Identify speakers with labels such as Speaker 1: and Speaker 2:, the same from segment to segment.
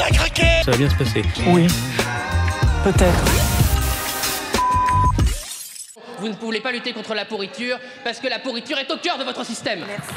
Speaker 1: t'as craqué.
Speaker 2: Ça va bien se passer.
Speaker 3: Oui, peut-être.
Speaker 4: Vous ne pouvez pas lutter contre la pourriture parce que la pourriture est au cœur de votre système.
Speaker 5: Merci.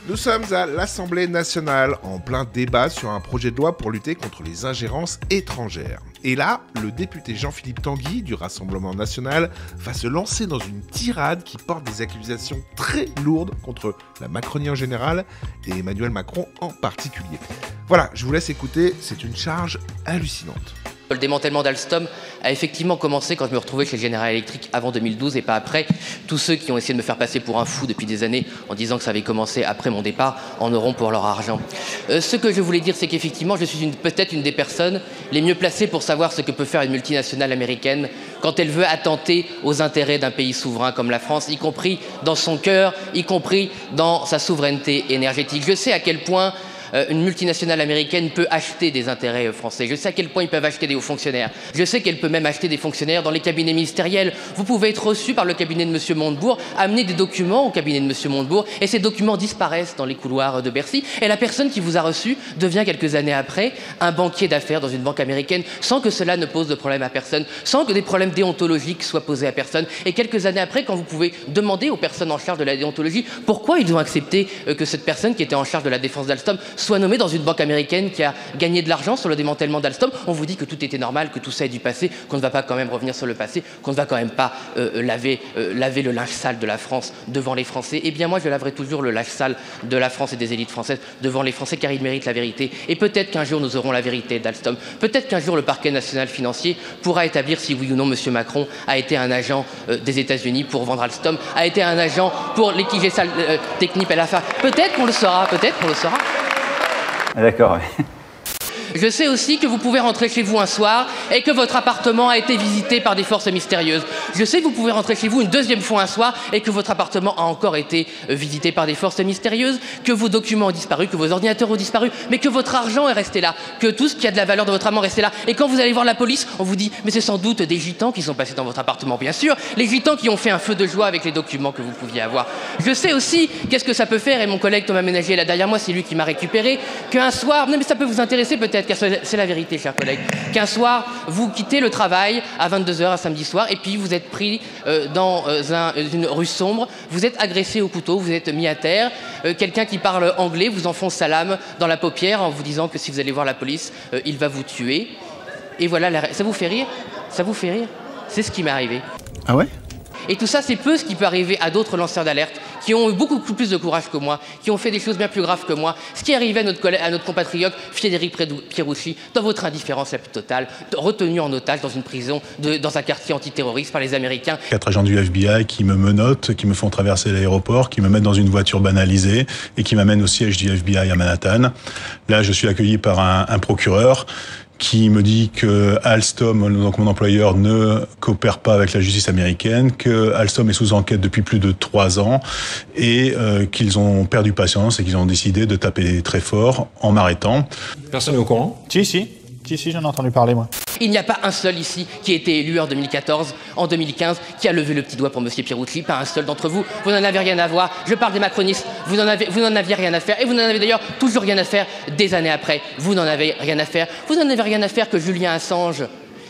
Speaker 6: Nous sommes à l'Assemblée nationale, en plein débat sur un projet de loi pour lutter contre les ingérences étrangères. Et là, le député Jean-Philippe Tanguy du Rassemblement national va se lancer dans une tirade qui porte des accusations très lourdes contre la Macronie en général et Emmanuel Macron en particulier. Voilà, je vous laisse écouter, c'est une charge hallucinante.
Speaker 4: Le démantèlement d'Alstom a effectivement commencé quand je me retrouvais chez General Electric avant 2012 et pas après. Tous ceux qui ont essayé de me faire passer pour un fou depuis des années en disant que ça avait commencé après mon départ en auront pour leur argent. Ce que je voulais dire, c'est qu'effectivement, je suis peut-être une des personnes les mieux placées pour savoir ce que peut faire une multinationale américaine quand elle veut attenter aux intérêts d'un pays souverain comme la France, y compris dans son cœur, y compris dans sa souveraineté énergétique. Je sais à quel point une multinationale américaine peut acheter des intérêts français. Je sais à quel point ils peuvent acheter des hauts fonctionnaires. Je sais qu'elle peut même acheter des fonctionnaires dans les cabinets ministériels. Vous pouvez être reçu par le cabinet de M. Montebourg, amener des documents au cabinet de M. Montebourg, et ces documents disparaissent dans les couloirs de Bercy. Et la personne qui vous a reçu devient quelques années après un banquier d'affaires dans une banque américaine, sans que cela ne pose de problème à personne, sans que des problèmes déontologiques soient posés à personne. Et quelques années après, quand vous pouvez demander aux personnes en charge de la déontologie pourquoi ils ont accepté que cette personne qui était en charge de la défense d'Alstom soit nommé dans une banque américaine qui a gagné de l'argent sur le démantèlement d'Alstom, on vous dit que tout était normal, que tout ça est du passé, qu'on ne va pas quand même revenir sur le passé, qu'on ne va quand même pas laver le linge sale de la France devant les Français. Eh bien moi, je laverai toujours le linge sale de la France et des élites françaises devant les Français, car ils méritent la vérité. Et peut-être qu'un jour, nous aurons la vérité d'Alstom. Peut-être qu'un jour, le parquet national financier pourra établir si oui ou non M. Macron a été un agent des États-Unis pour vendre Alstom, a été un agent pour l'équiger technique à la fin. Peut-être qu'on le saura, peut-être qu'on le saura.
Speaker 7: D'accord.
Speaker 4: Je sais aussi que vous pouvez rentrer chez vous un soir et que votre appartement a été visité par des forces mystérieuses. Je sais que vous pouvez rentrer chez vous une deuxième fois un soir et que votre appartement a encore été visité par des forces mystérieuses, que vos documents ont disparu, que vos ordinateurs ont disparu, mais que votre argent est resté là, que tout ce qui a de la valeur de votre argent est resté là. Et quand vous allez voir la police, on vous dit « mais c'est sans doute des gitans qui sont passés dans votre appartement ». Bien sûr, les gitans qui ont fait un feu de joie avec les documents que vous pouviez avoir. Je sais aussi qu'est-ce que ça peut faire, et mon collègue Thomas Ménager est là derrière moi, c'est lui qui m'a récupéré, qu'un soir, non mais ça peut vous intéresser peut-être, car c'est la vérité, chers collègues, qu'un soir, vous quittez le travail à 22h un samedi soir et puis vous êtes pris dans une rue sombre, vous êtes agressé au couteau, vous êtes mis à terre, quelqu'un qui parle anglais vous enfonce sa lame dans la paupière en vous disant que si vous allez voir la police, il va vous tuer. Et voilà, ça vous fait rire? Ça vous fait rire? C'est ce qui m'est arrivé.
Speaker 3: Ah ouais?
Speaker 4: Et tout ça, c'est peu ce qui peut arriver à d'autres lanceurs d'alerte qui ont eu beaucoup plus de courage que moi, qui ont fait des choses bien plus graves que moi. Ce qui est arrivé à notre compatriote Frédéric Pierucci, dans votre indifférence la plus totale, retenu en otage dans une prison, dans un quartier antiterroriste par les Américains.
Speaker 8: 4 agents du FBI qui me menottent, qui me font traverser l'aéroport, qui me mettent dans une voiture banalisée et qui m'amènent au siège du FBI à Manhattan. Là, je suis accueilli par un procureur qui me dit que Alstom, donc mon employeur, ne coopère pas avec la justice américaine, que Alstom est sous enquête depuis plus de 3 ans et qu'ils ont perdu patience et qu'ils ont décidé de taper très fort en m'arrêtant.
Speaker 1: Personne n'est au courant?
Speaker 3: Si, j'en ai entendu parler, moi.
Speaker 4: Il n'y a pas un seul ici qui a été élu en 2014, en 2015, qui a levé le petit doigt pour M. Pierucci, pas un seul d'entre vous. Vous n'en avez rien à voir. Je parle des macronistes. Vous n'en aviez rien à faire. Et vous n'en avez d'ailleurs toujours rien à faire des années après. Vous n'en avez rien à faire. Vous n'en avez rien à faire que Julien Assange,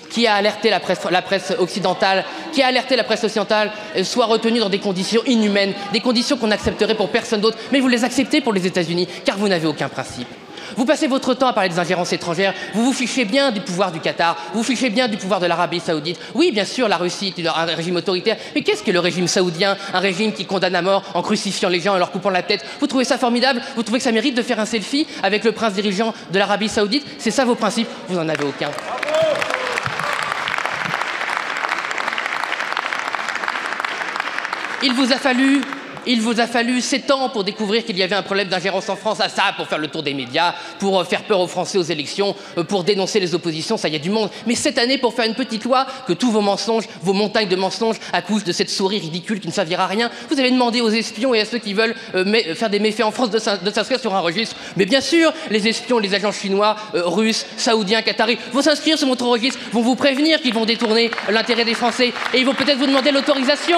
Speaker 4: qui a alerté la presse occidentale, soit retenu dans des conditions inhumaines, des conditions qu'on accepterait pour personne d'autre. Mais vous les acceptez pour les États-Unis, car vous n'avez aucun principe. Vous passez votre temps à parler des ingérences étrangères, vous vous fichez bien du pouvoir du Qatar, vous vous fichez bien du pouvoir de l'Arabie Saoudite. Oui, bien sûr, la Russie est un régime autoritaire, mais qu'est-ce que le régime saoudien? Un régime qui condamne à mort en crucifiant les gens et leur coupant la tête. Vous trouvez ça formidable? Vous trouvez que ça mérite de faire un selfie avec le prince dirigeant de l'Arabie Saoudite? C'est ça vos principes? Vous n'en avez aucun. Il vous a fallu 7 ans pour découvrir qu'il y avait un problème d'ingérence en France, à ça, pour faire le tour des médias, pour faire peur aux Français aux élections, pour dénoncer les oppositions, ça y a du monde. Mais 7 années pour faire une petite loi, que tous vos mensonges, vos montagnes de mensonges, accouchent de cette souris ridicule qui ne servira à rien. Vous avez demandé aux espions et à ceux qui veulent faire des méfaits en France de s'inscrire sur un registre. Mais bien sûr, les espions, les agents chinois, russes, saoudiens, qataris vont s'inscrire sur votre registre, vont vous prévenir qu'ils vont détourner l'intérêt des Français et ils vont peut-être vous demander l'autorisation.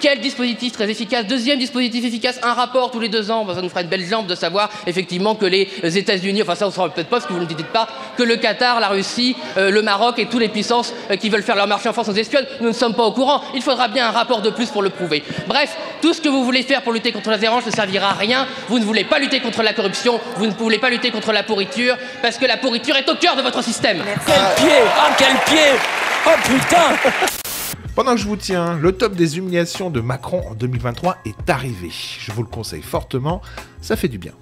Speaker 4: Quel dispositif très efficace. Deuxième dispositif efficace, un rapport tous les 2 ans. Ça nous fera une belle jambe de savoir effectivement que les États-Unis, enfin ça on ne saura peut-être pas parce que vous ne dites pas, que le Qatar, la Russie, le Maroc et toutes les puissances qui veulent faire leur marché en France nous espionnent. Nous ne sommes pas au courant. Il faudra bien un rapport de plus pour le prouver. Bref, tout ce que vous voulez faire pour lutter contre la zérange ne servira à rien. Vous ne voulez pas lutter contre la corruption, vous ne voulez pas lutter contre la pourriture, parce que la pourriture est au cœur de votre système.
Speaker 1: Quel pied! Ah, quel pied! Oh putain!
Speaker 6: Pendant que je vous tiens, le top des humiliations de Macron en 2023 est arrivé. Je vous le conseille fortement, ça fait du bien.